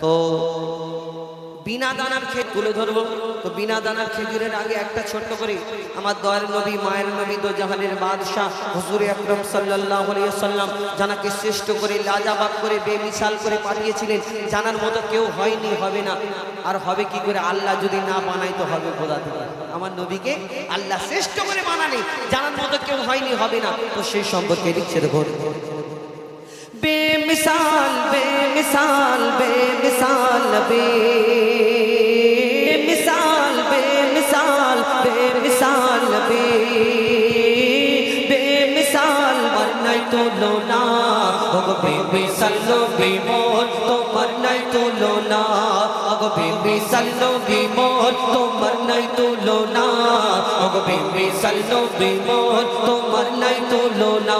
তো বিনা দানার খেজুর তুলে ধরবো। তো বিনা দানার খেজুরের আগে একটা ছোট্ট করে আমার দয়ার নবী মায়ের নবী দো জাহানের বাদশাহ হুজুর আকরাম সাল্লাল্লাহু আলাইহি ওয়াসাল্লাম জানাকে শ্রেষ্ঠ করে লাজাবাব করে বেমিসাল করে পাঠিয়েছিলেন, জানার মতো কেউ হয়নি, হবে না, আর হবে কি করে? আল্লাহ যদি না বানায় তো হবে কোথা থেকে? আমার নবীকে আল্লাহ শ্রেষ্ঠ করে বানালে জানার মতো কেউ হয়নি, হবে না। তো সেই সম্পর্কে লিখছে দেখুন, बेमिसाल बेमिसाल बेमिसाल बेमिसाल बेमिसाल बेमिसाल बेमिसाल मरनाई तो लोना ओगो बेमिसाल लो बेमोर तो मरनाई तो लोना ओगो बेमिसाल लो बेमोर तो मरनाई तो लोना ओगो बेमिसाल लो बेमोर तो मरनाई तो लोना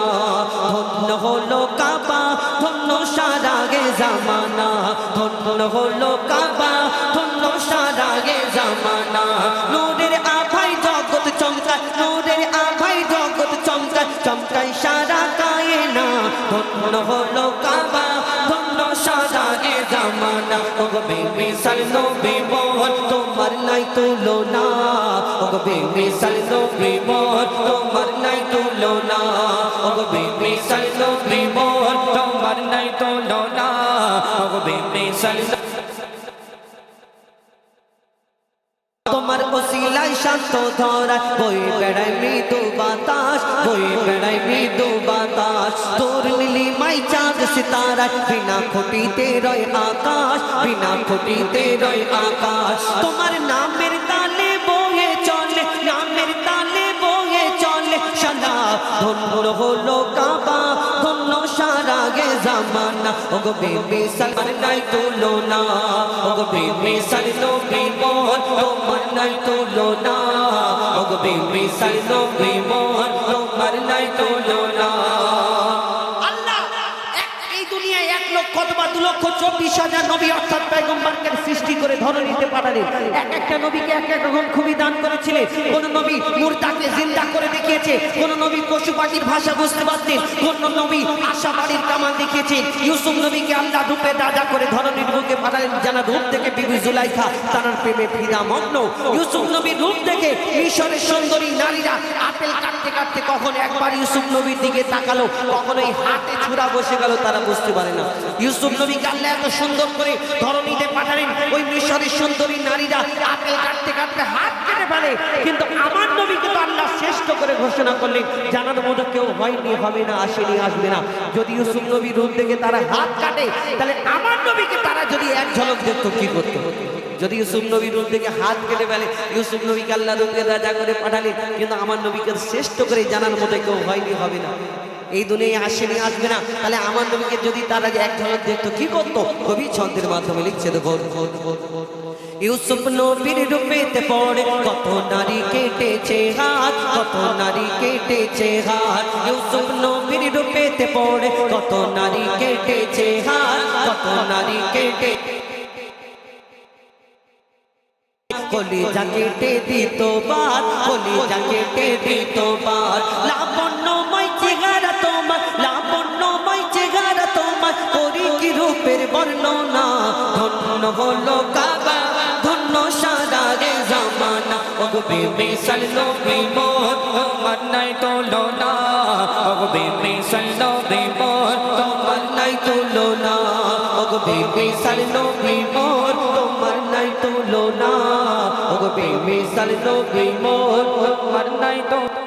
धন্য হলো কাবা ধন্য সারা গে জামানা ধন্য হলো কাবা ধন্য সারা গে জামানা নূরের আভাই জগৎ চমকায় নূরের আভাই জগৎ চমকায় চমকায় সারা কায়না ধন্য হলো কাবা ধন্য সারা গে জামানা ওগো বেমিসাল নবী মোর তোমার নাই তুলনা ওগো বেমিসাল নবী মোর তোমার নাই তুলনা ওগো বেমিসাল নবী মোর তোমার নাই তুলনা ওগো বেমিসাল তোমার ওসিলায় শান্ত ধরা বই বেড়াই মৃদু বাতাস বই বেড়াই মৃদু বাতাস তোর নীলিমাই চাঁদ সিতারা বিনা খুঁটিতে রয় আকাশ বিনা খুঁটিতে রয় আকাশ তোমার নামের তালে বয়ে চলে নামের তালে বয়ে চলে সাদা ধন্য হলো কাবা ধন্য সারা গে জামানা ওগো বেমিসাল নাই তুলনা ওগো বেমিসাল নবী মোর তোমার নাই তুলনা ওগো বেমিসাল নবী মোর তোমার নাই তুলনা। আল্লাহ এই দুনিয়ায় 1,02,24,000 নবী অর্থাৎ পয়গম্বরকে সৃষ্টি করে ধরনীতে পাঠালেন। এক একটা নবীকে এক এক রকম খুবই দান করেছিলেন। কোন নবী মুর্দাকে জিন্দা করে দেখিয়েছে, কোন নবী পশু পাখির ভাষা বুঝতে পারতেন, কোন নবী আশা বাড়ির কামান দেখিয়েছেন। ইউসুফ নবীকে আল্লাহ রূপে দাদা করে ধরনীর বুকে পাঠালেন, জানা রূপ থেকে বিবি জুলাইখা তার প্রেমে ফিদা মগ্ন। ইউসুফ নবীর রূপ থেকে মিশরের সুন্দরী নারীরা আপেল কাটতে কাটতে কখন একবার ইউসুফ নবীর দিকে তাকালো, কখনোই হাতে ছুরা বসে গেল, তারা বুঝতে পারে না। ইউসুফ নবীকে আল্লাহ এত সুন্দর করে ধরনীতে পাঠালেন, ওই মিশরের সুন্দরী নারীরা আপেল কাটতে কাটতে হাত কেটে ফেলে, কিন্তু আমার নবীকে তো আল্লাহ শ্রেষ্ঠ করে ঘোষণা করলেন, জানার মতো কেউ হয়নি, হবে না, আসেনি, আসবে না। যদি ইউসুফ নবীর রূপ থেকে তারা হাত কাটে, তাহলে আমার নবীকে তারা যদি এক ঝলক দেখতো কি করতো? যদি ইউসুফ নবীর রূপ থেকে হাত কেটে ফেলে, ইউসুফ নবীকে আল্লাহ রূপে রাজা করে পাঠালেন, কিন্তু আমার নবীকে শ্রেষ্ঠ করে জানার মতো কেউ হয়নি, হবে না, এই দুনিয়ায় আসেনি, আসবে না, তাহলে আমার নবীকে যদি তারা এক ঝলক দেখতো কি করতো? কবি ছন্দের মাধ্যমে লিখছে দেখো, ইউসুফ নবীর রূপেতে পড়ে কত নারী কেটেছে হাত, কত নারী কেটেছে হাত। ইউসুফ নবীর রূপেতে পড়ে কত নারী কেটেছে হাত, কত নারী কেটে কলিজা কেটে দিত বাদ, কলিজা কেটে দিত বাদ। লাবণ্যময় চেহারা তোমার, লাবণ্যময় চেহারা তোমার, করি কি রূপের বর্ণনা। ধন্য হলো কাবা ধন্য সারা গে জামানা ওগো বেমিসাল নবী মোর তোমার নাই তুলনা ওগো বেমিসাল নবী মোর তোমার নাই তুলনা ওগো বেমিসাল নবী মোর তোমার নাই তুলনা ওগো বেমিসাল নবী মোর তোমার নাই তুলনা।